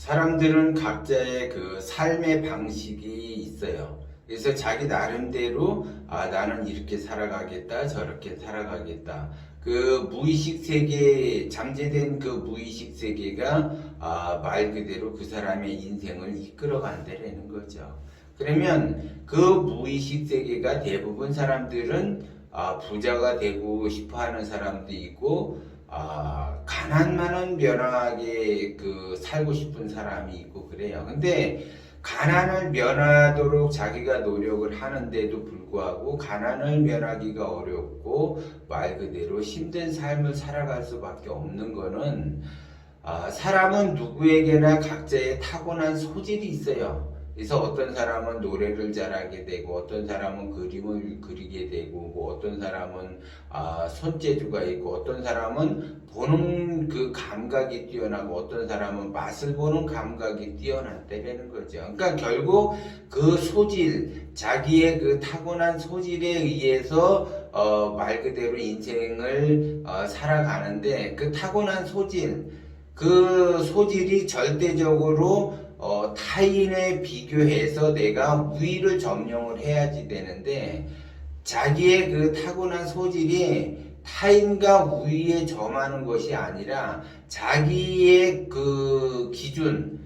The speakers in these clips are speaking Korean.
사람들은 각자의 그 삶의 방식이 있어요. 그래서 자기 나름대로 나는 이렇게 살아가겠다, 저렇게 살아가겠다. 그 무의식 세계, 잠재된 그 무의식 세계가 말 그대로 그 사람의 인생을 이끌어 간다는 거죠. 그러면 그 무의식 세계가 대부분 사람들은 부자가 되고 싶어 하는 사람도 있고, 가난만은 면하게 살고 싶은 사람이 있고 그래요. 근데 가난을 면하도록 자기가 노력을 하는데도 불구하고 가난을 면하기가 어렵고 말 그대로 힘든 삶을 살아갈 수밖에 없는 거는, 사람은 누구에게나 각자의 타고난 소질이 있어요. 그래서 어떤 사람은 노래를 잘하게 되고, 어떤 사람은 그림을 그리게 되고, 뭐 어떤 사람은 손재주가 있고, 어떤 사람은 보는 그 감각이 뛰어나고, 어떤 사람은 맛을 보는 감각이 뛰어났다는 거죠. 그러니까 결국 그 소질, 자기의 그 타고난 소질에 의해서 말 그대로 인생을 살아가는데, 그 타고난 소질, 그 소질이 절대적으로 타인에 비교해서 내가 우위를 점령을 해야지 되는데, 자기의 그 타고난 소질이 타인과 우위에 점하는 것이 아니라 자기의 그 기준,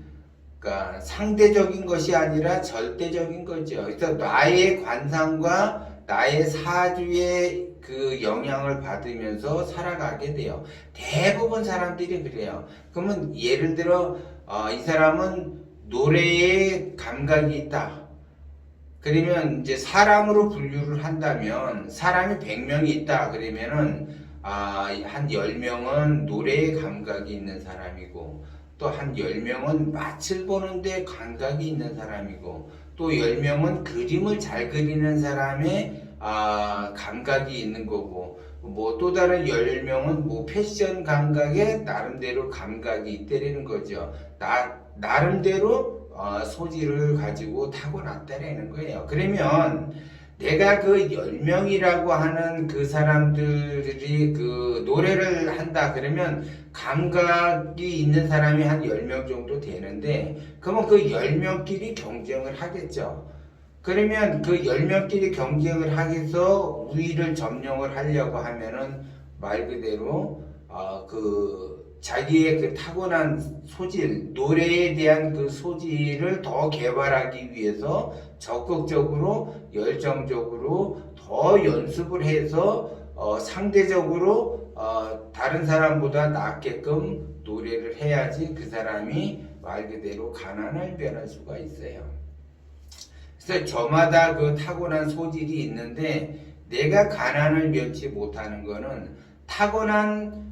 그러니까 상대적인 것이 아니라 절대적인 거죠. 그래서 나의 관상과 나의 사주의 그 영향을 받으면서 살아가게 돼요. 대부분 사람들이 그래요. 그러면 예를 들어 이 사람은 노래에 감각이 있다. 그러면 이제 사람으로 분류를 한다면 사람이 100명이 있다. 그러면은 한 10명은 노래에 감각이 있는 사람이고, 또 한 10명은 맛을 보는데 감각이 있는 사람이고, 또 10명은 그림을 잘 그리는 사람의 감각이 있는 거고, 뭐 또 다른 10명은 뭐 패션 감각에 나름대로 감각이 있다는 거죠. 나름대로 소질을 가지고 타고났다라는 거예요. 그러면 내가 그 10명이라고 하는 그 사람들이 그 노래를 한다 그러면 감각이 있는 사람이 한 10명 정도 되는데, 그러면 그 10명끼리 경쟁을 하겠죠. 그러면 그 10명끼리 경쟁을 하겠어 우위를 점령을 하려고 하면은 말 그대로 자기의 그 타고난 소질, 노래에 대한 그 소질을 더 개발하기 위해서 적극적으로 열정적으로 더 연습을 해서 상대적으로 다른 사람보다 낫게끔 노래를 해야지 그 사람이 말 그대로 가난을 면할 수가 있어요. 그래서 저마다 그 타고난 소질이 있는데, 내가 가난을 면치 못하는 거는 타고난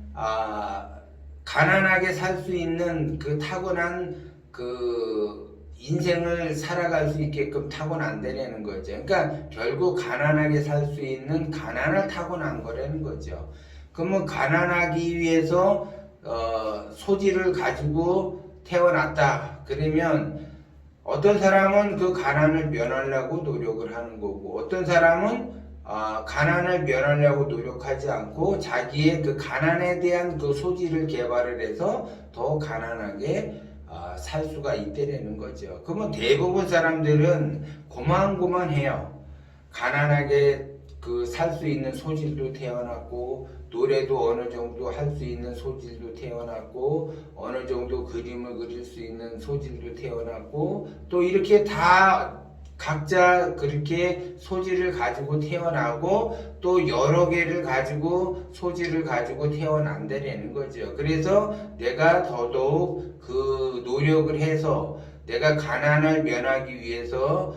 가난하게 살 수 있는 그 타고난 그 인생을 살아갈 수 있게끔 타고난다는 거죠. 그러니까 결국 가난하게 살 수 있는 가난을 타고난 거라는 거죠. 그러면 가난하기 위해서 소질을 가지고 태어났다. 그러면 어떤 사람은 그 가난을 면하려고 노력을 하는 거고, 어떤 사람은 가난을 면하려고 노력하지 않고 자기의 그 가난에 대한 그 소질을 개발을 해서 더 가난하게 살 수가 있다는 거죠. 그러면 대부분 사람들은 고만고만해요. 가난하게 그 살 수 있는 소질도 태어났고, 노래도 어느 정도 할 수 있는 소질도 태어났고, 어느 정도 그림을 그릴 수 있는 소질도 태어났고, 또 이렇게 다 각자 그렇게 소질을 가지고 태어나고, 또 여러 개를 가지고 소질을 가지고 태어난다는 거죠. 그래서 내가 더더욱 그 노력을 해서 내가 가난을 면하기 위해서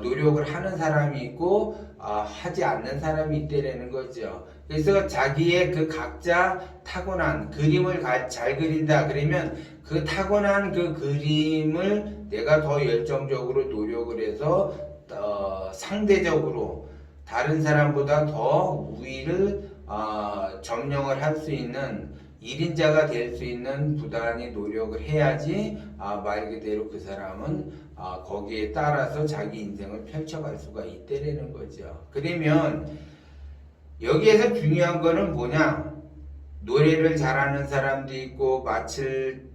노력을 하는 사람이 있고, 하지 않는 사람이 있다라는 거죠. 그래서 자기의 그 각자 타고난 그림을 잘 그린다 그러면 그 타고난 그 그림을 내가 더 열정적으로 노력을 해서 상대적으로 다른 사람보다 더 우위를 점령을 할 수 있는 1인자가 될 수 있는 부단히 노력을 해야지 말 그대로 그 사람은 거기에 따라서 자기 인생을 펼쳐갈 수가 있다라는 거죠. 그러면 여기에서 중요한 거는 뭐냐? 노래를 잘하는 사람도 있고, 맛을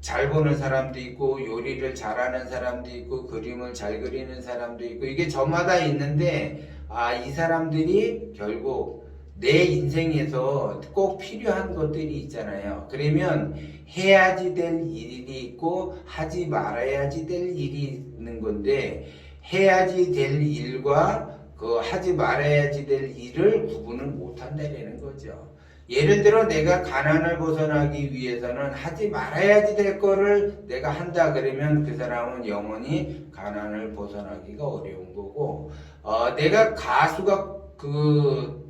잘 보는 사람도 있고 요리를 잘하는 사람도 있고 그림을 잘 그리는 사람도 있고 이게 저마다 있는데 이 사람들이 결국 내 인생에서 꼭 필요한 것들이 있잖아요. 그러면 해야지 될 일이 있고 하지 말아야지 될 일이 있는 건데 해야지 될 일과 그 하지 말아야지 될 일을 구분을 못 한다는 거죠. 예를 들어 내가 가난을 벗어나기 위해서는 하지 말아야지 될 거를 내가 한다 그러면 그 사람은 영원히 가난을 벗어나기가 어려운 거고 내가 가수가 그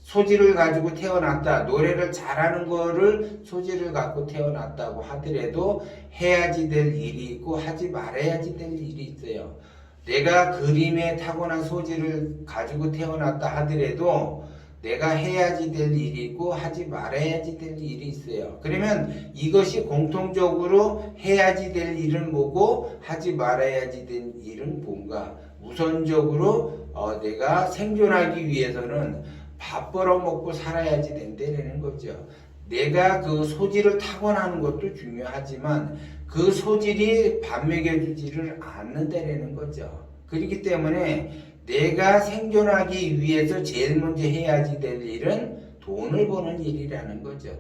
소질을 가지고 태어났다. 노래를 잘하는 거를 소질을 갖고 태어났다고 하더라도 해야지 될 일이 있고 하지 말아야지 될 일이 있어요. 내가 그림에 타고난 소질을 가지고 태어났다 하더라도 내가 해야지 될 일이 있고 하지 말아야지 될 일이 있어요. 그러면 이것이 공통적으로 해야지 될 일은 뭐고 하지 말아야지 될 일은 뭔가? 우선적으로 내가 생존하기 위해서는 밥 벌어먹고 살아야지 된다는 거죠. 내가 그 소질을 타고나는 것도 중요하지만 그 소질이 밥 먹여주지를 않는다는 거죠. 그렇기 때문에 내가 생존하기 위해서 제일 먼저 해야지 될 일은 돈을 버는 일이라는 거죠.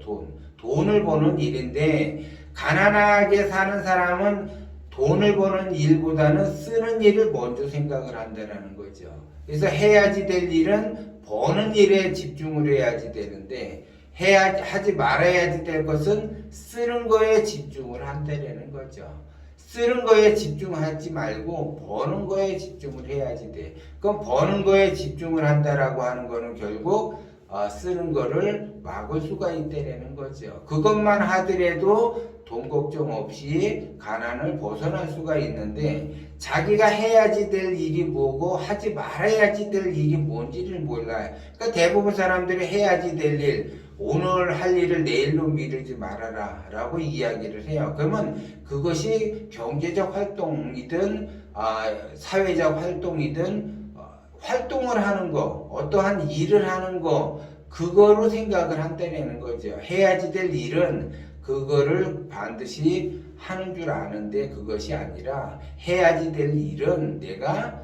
돈을 버는 일인데 가난하게 사는 사람은 돈을 버는 일보다는 쓰는 일을 먼저 생각을 한다는 거죠. 그래서 해야지 될 일은 버는 일에 집중을 해야지 되는데 하지 말아야지 될 것은 쓰는 거에 집중을 한다는 거죠. 쓰는 거에 집중하지 말고 버는 거에 집중을 해야지 돼. 그럼 버는 거에 집중을 한다라고 하는 거는 결국 쓰는 거를 막을 수가 있다는 거죠. 그것만 하더라도 돈 걱정 없이 가난을 벗어날 수가 있는데 자기가 해야지 될 일이 뭐고 하지 말아야지 될 일이 뭔지를 몰라요. 그러니까 대부분 사람들이 해야지 될 일, 오늘 할 일을 내일로 미루지 말아라 라고 이야기를 해요. 그러면 그것이 경제적 활동이든 사회적 활동이든 활동을 하는 거, 어떠한 일을 하는 거 그거로 생각을 한다는 거죠. 해야지 될 일은 그거를 반드시 하는 줄 아는데 그것이 아니라 해야지 될 일은 내가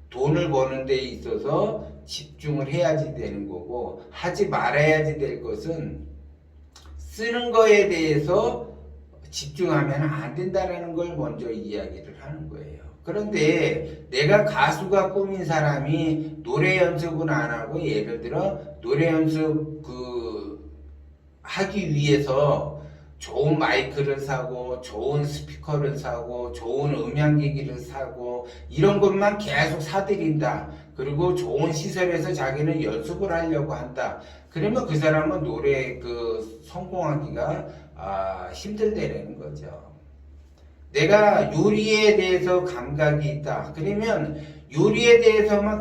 돈을 버는 데 있어서 집중을 해야지 되는 거고 하지 말아야지 될 것은 쓰는 거에 대해서 집중하면 안 된다는 걸 먼저 이야기를 하는 거예요. 그런데 내가 가수가 꿈인 사람이 노래 연습은 안 하고 예를 들어 노래 연습 하기 위해서 좋은 마이크를 사고 좋은 스피커를 사고 좋은 음향기기를 사고 이런 것만 계속 사들인다. 그리고 좋은 시설에서 자기는 연습을 하려고 한다. 그러면 그 사람은 노래 성공하기가 힘들다라는 거죠. 내가 요리에 대해서 감각이 있다. 그러면 요리에 대해서만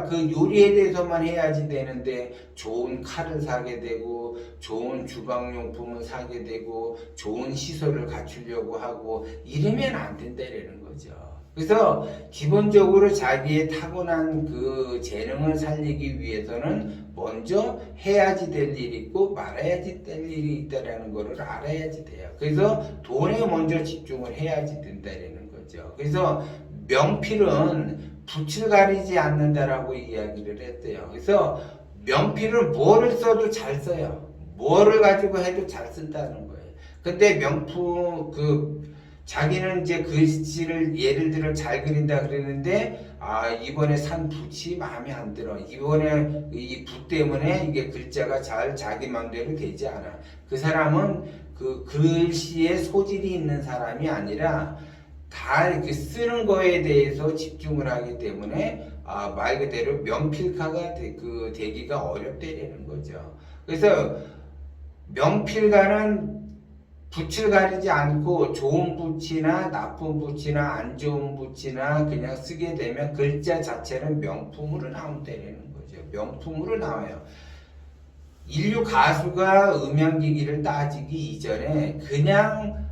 그 요리에 대해서만 해야지 되는데 좋은 칼을 사게 되고 좋은 주방용품을 사게 되고 좋은 시설을 갖추려고 하고 이러면 안 된다라는 거죠. 그래서 기본적으로 자기의 타고난 그 재능을 살리기 위해서는 먼저 해야지 될 일이 있고 말아야지 될 일이 있다라는 것을 알아야지 돼요. 그래서 돈에 먼저 집중을 해야지 된다라는 거죠. 그래서 명필은 붓을 가리지 않는다라고 이야기를 했대요. 그래서 명필은 뭐를 써도 잘 써요. 뭐를 가지고 해도 잘 쓴다는 거예요. 근데 명품 자기는 이제 글씨를 예를 들어 잘 그린다 그랬는데 이번에 산 붓이 마음에 안 들어. 이번에 이 붓 때문에 이게 글자가 잘 자기 마음대로 되지 않아. 그 사람은 그 글씨에 소질이 있는 사람이 아니라 다 이렇게 쓰는 거에 대해서 집중을 하기 때문에 말 그대로 명필가가 되기가 어렵다는 거죠. 그래서 명필가는 붓을 가리지 않고 좋은 붓이나 나쁜 붓이나 안 좋은 붓이나 그냥 쓰게 되면 글자 자체는 명품으로 나온다는 거죠. 명품으로 나와요. 인류 가수가 음향기기를 따지기 이전에 그냥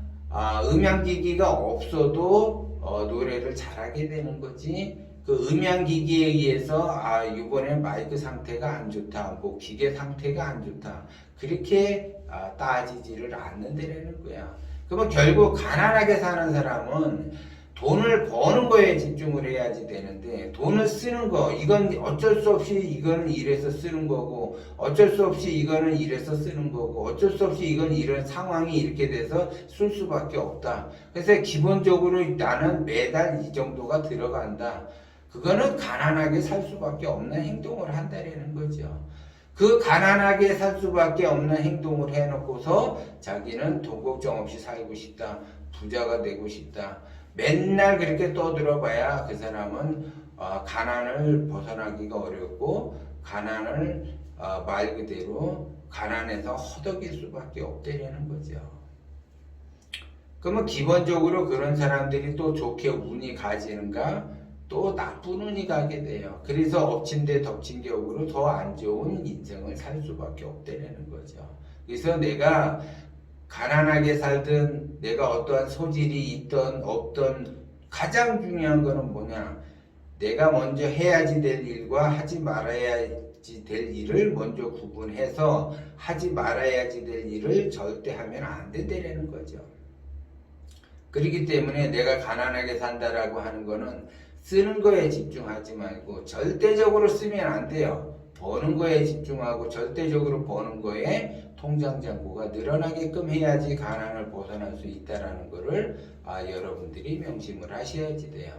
음향기기가 없어도 노래를 잘하게 되는 거지. 그 음향기기에 의해서 이번에 마이크 상태가 안 좋다, 뭐 기계 상태가 안 좋다. 그렇게 따지지를 않는다라는 거야. 그러면 결국 가난하게 사는 사람은 돈을 버는 거에 집중을 해야지 되는데 돈을 쓰는 거 이건 어쩔 수 없이 이거는 이래서 쓰는 거고 어쩔 수 없이 이거는 이래서 쓰는 거고 어쩔 수 없이 이건 이런 상황이 이렇게 돼서 쓸 수밖에 없다. 그래서 기본적으로 나는 매달 이 정도가 들어간다. 그거는 가난하게 살 수밖에 없는 행동을 한다라는 거죠. 그 가난하게 살 수밖에 없는 행동을 해놓고서 자기는 돈 걱정 없이 살고 싶다. 부자가 되고 싶다. 맨날 그렇게 떠들어봐야 그 사람은 가난을 벗어나기가 어렵고 가난을 말 그대로 가난해서 허덕일 수밖에 없다는 거죠. 그러면 기본적으로 그런 사람들이 또 좋게 운이 가지는가 또 나쁜 운이 가게 돼요. 그래서 엎친 데 덮친 격으로 더 안 좋은 인생을 살 수밖에 없다는 거죠. 그래서 내가 가난하게 살든 내가 어떠한 소질이 있던 없던 가장 중요한 거는 뭐냐, 내가 먼저 해야지 될 일과 하지 말아야지 될 일을 먼저 구분해서 하지 말아야지 될 일을 절대 하면 안 된다는 거죠. 그렇기 때문에 내가 가난하게 산다라고 하는 거는 쓰는 거에 집중하지 말고 절대적으로 쓰면 안 돼요. 버는 거에 집중하고 절대적으로 버는 거에 통장 잔고가 늘어나게끔 해야지 가난을 벗어날 수 있다라는 거를 여러분들이 명심을 하셔야지 돼요.